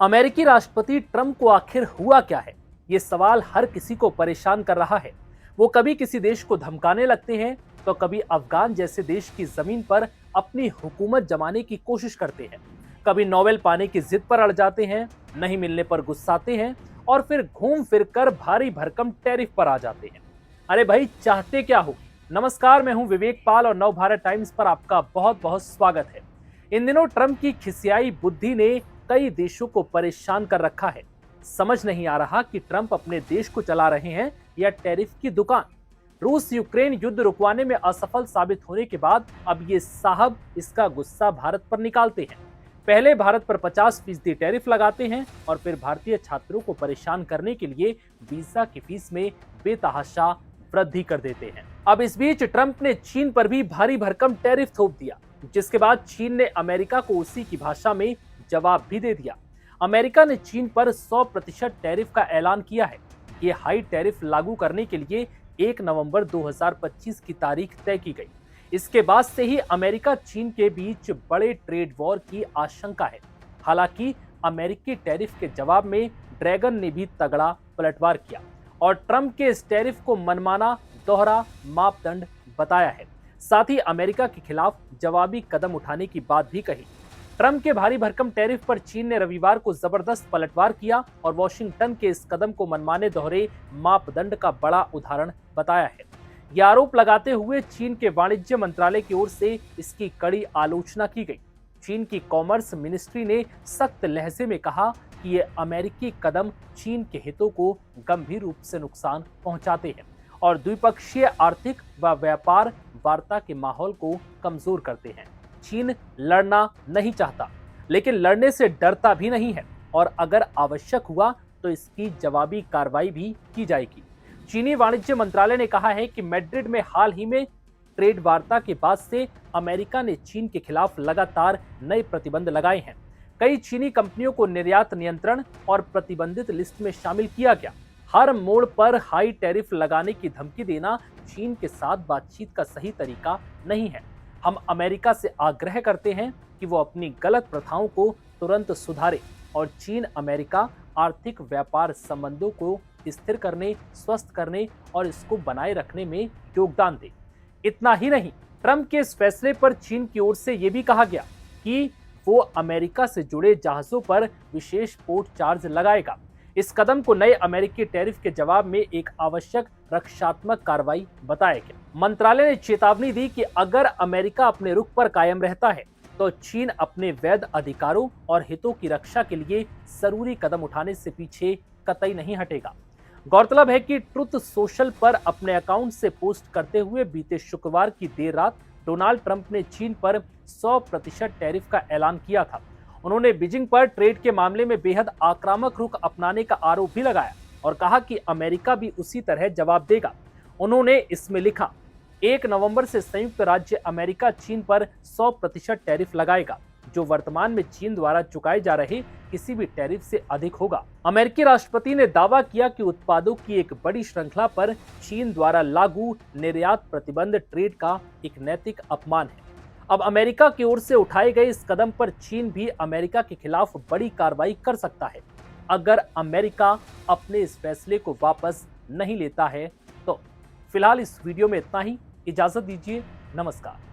अमेरिकी राष्ट्रपति ट्रंप को आखिर हुआ क्या है, ये सवाल हर किसी को परेशान कर रहा है। वो कभी किसी देश को धमकाने लगते हैं तो कभी अफगान जैसे देश की जमीन पर अपनी हुकूमत जमाने की कोशिश करते हैं, कभी नोबेल पाने की जिद पर अड़ जाते हैं, नहीं मिलने पर गुस्साते हैं और फिर घूम फिर कर भारी भरकम टैरिफ पर आ जाते हैं। अरे भाई, चाहते क्या हो। नमस्कार, मैं हूं विवेक पाल और नव भारत टाइम्स पर आपका बहुत बहुत स्वागत है। इन दिनों ट्रंप की खिसियाई बुद्धि ने कई देशों को परेशान कर रखा है। समझ नहीं आ रहा कि ट्रंप अपने देश को चला रहे हैं या टैरिफ की दुकान। रूस यूक्रेन युद्ध रुकवाने में असफल साबित होने के बाद अब ये साहब इसका गुस्सा भारत पर निकालते हैं। पहले भारत पर 50% टैरिफ लगाते हैं और फिर भारतीय छात्रों को परेशान करने के लिए वीजा की फीस में बेतहाशा वृद्धि कर देते हैं। अब इस बीच ट्रंप ने चीन पर भी भारी भरकम टैरिफ थोप दिया, जिसके बाद चीन ने अमेरिका को उसी की भाषा में जवाब भी दे दिया। अमेरिका ने चीन पर 100% टैरिफ का ऐलान किया है। ये हाई टैरिफ लागू करने के लिए 1 नवंबर 2025 की तारीख तय की गई। इसके बाद से ही अमेरिका चीन के बीच बड़े ट्रेड वॉर की आशंका है। हालांकि अमेरिकी टैरिफ के जवाब में ड्रैगन ने भी तगड़ा पलटवार किया और ट्रंप के इस टैरिफ को मनमाना दोहरा मापदंड बताया है। साथ ही अमेरिका के खिलाफ जवाबी कदम उठाने की बात भी कही। ट्रंप के भारी भरकम टैरिफ पर चीन ने रविवार को जबरदस्त पलटवार किया और वॉशिंगटन के इस कदम को मनमाने दोहरे मापदंड का बड़ा उदाहरण बताया है। यह आरोप लगाते हुए चीन के वाणिज्य मंत्रालय की ओर से इसकी कड़ी आलोचना की गई। चीन की कॉमर्स मिनिस्ट्री ने सख्त लहजे में कहा कि ये अमेरिकी कदम चीन के हितों को गंभीर रूप से नुकसान पहुंचाते हैं और द्विपक्षीय आर्थिक व व्यापार वार्ता के माहौल को कमजोर करते हैं। चीन लड़ना नहीं चाहता, लेकिन लड़ने से डरता भी नहीं है और अगर आवश्यक हुआ तो इसकी जवाबी कार्रवाई भी की जाएगी। चीनी वाणिज्य मंत्रालय ने कहा है कि मैड्रिड में हाल ही में ट्रेड वार्ता के बाद से अमेरिका ने चीन के खिलाफ लगातार नए प्रतिबंध लगाए हैं। कई चीनी कंपनियों को निर्यात नियंत्रण और प्रतिबंधित लिस्ट में शामिल किया गया। हर मोड़ पर हाई टैरिफ लगाने की धमकी देना चीन के साथ बातचीत का सही तरीका नहीं है। हम अमेरिका से आग्रह करते हैं कि वो अपनी गलत प्रथाओं को तुरंत सुधारे और चीन अमेरिका आर्थिक व्यापार संबंधों को स्थिर करने, स्वस्थ करने और इसको बनाए रखने में योगदान दे। इतना ही नहीं, ट्रंप के इस फैसले पर चीन की ओर से यह भी कहा गया कि वो अमेरिका से जुड़े जहाजों पर विशेष पोर्ट चार्ज लगाएगा। इस कदम को नए अमेरिकी टैरिफ के जवाब में एक आवश्यक रक्षात्मक कार्रवाई बताया गया। मंत्रालय ने चेतावनी दी कि अगर अमेरिका अपने रुख पर कायम रहता है तो चीन अपने वैध अधिकारों और हितों की रक्षा के लिए जरूरी कदम उठाने से पीछे कतई नहीं हटेगा। गौरतलब है कि ट्रुथ सोशल पर अपने अकाउंट से पोस्ट करते हुए बीते शुक्रवार की देर रात डोनाल्ड ट्रंप ने चीन पर 100% टैरिफ का ऐलान किया था। उन्होंने बीजिंग पर ट्रेड के मामले में बेहद आक्रामक रुख अपनाने का आरोप भी लगाया और कहा कि अमेरिका भी उसी तरह जवाब देगा। उन्होंने इसमें लिखा, 1 नवंबर से संयुक्त राज्य अमेरिका चीन पर 100% टैरिफ लगाएगा, जो वर्तमान में चीन द्वारा चुकाए जा रहे किसी भी टैरिफ से अधिक होगा। अमेरिकी राष्ट्रपति ने दावा किया कि उत्पादों की एक बड़ी श्रृंखला पर चीन द्वारा लागू निर्यात प्रतिबंध ट्रेड का एक नैतिक अपमान है। अब अमेरिका की ओर से उठाए गए इस कदम पर चीन भी अमेरिका के खिलाफ बड़ी कार्रवाई कर सकता है अगर अमेरिका अपने इस फैसले को वापस नहीं लेता है तो। फिलहाल इस वीडियो में इतना ही। इजाजत दीजिए। नमस्कार।